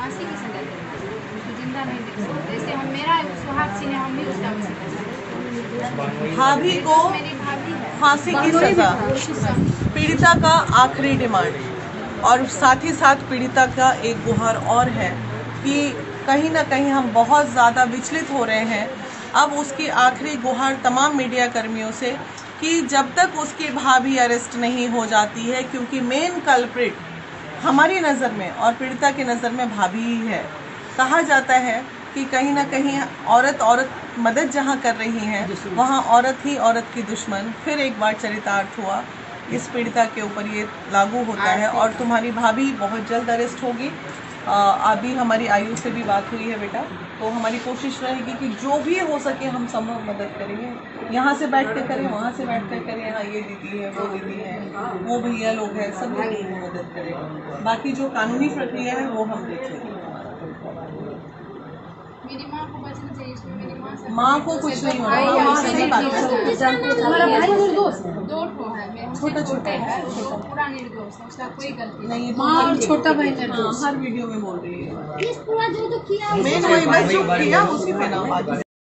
फांसी की सजा देना चाहिए, उसको जिंदा नहीं देख सकते। जैसे हम मेरा सुहाग सीने हम भी उसका वैसे कर सकते। भाभी को मेरी भाभी है, फांसी की सजा पीड़िता का आखिरी डिमांड, और साथ ही साथ पीड़िता का एक गुहार और है कि कहीं ना कहीं हम बहुत ज़्यादा विचलित हो रहे हैं। अब उसकी आखिरी गुहार तमाम मीडिया कर्मियों से कि जब तक उसकी भाभी अरेस्ट नहीं हो जाती है, क्योंकि मेन कल्प्रिट हमारी नज़र में और पीड़िता की नज़र में भाभी ही है। कहा जाता है कि कहीं ना कहीं औरत मदद जहाँ कर रही है वहाँ औरत ही औरत की दुश्मन। फिर एक बार चरितार्थ हुआ, इस पीड़िता के ऊपर ये लागू होता है। और तुम्हारी भाभी बहुत जल्द अरेस्ट होगी। अभी हमारी आयु से भी बात हुई है बेटा, तो हमारी कोशिश रहेगी कि जो भी हो सके हम संभव मदद करेंगे। यहाँ से बैठ कर करें, वहाँ से बैठ कर करें, हाँ ये दीदी है, वो दीदी है, वो भैया लोग हैं, सब लोग मदद करें। बाकी जो कानूनी प्रक्रिया है वो हम देख लेंगे। मेरी माँ को बचना चाहिए, इसमें मेरी माँ से माँ को कुछ नहीं होगा, माँ सही बात है। हमारा भाई निर्दोष है, दो ठो है, छोटा छोटा है, वो पूरा निर्दोष है, उसका कोई गलती नहीं। माँ और छोटा भाई निर्दोष। हर वीडियो में बोल रही है पूरा जो किया मेन वही बस जो किया उसी पे नाम बात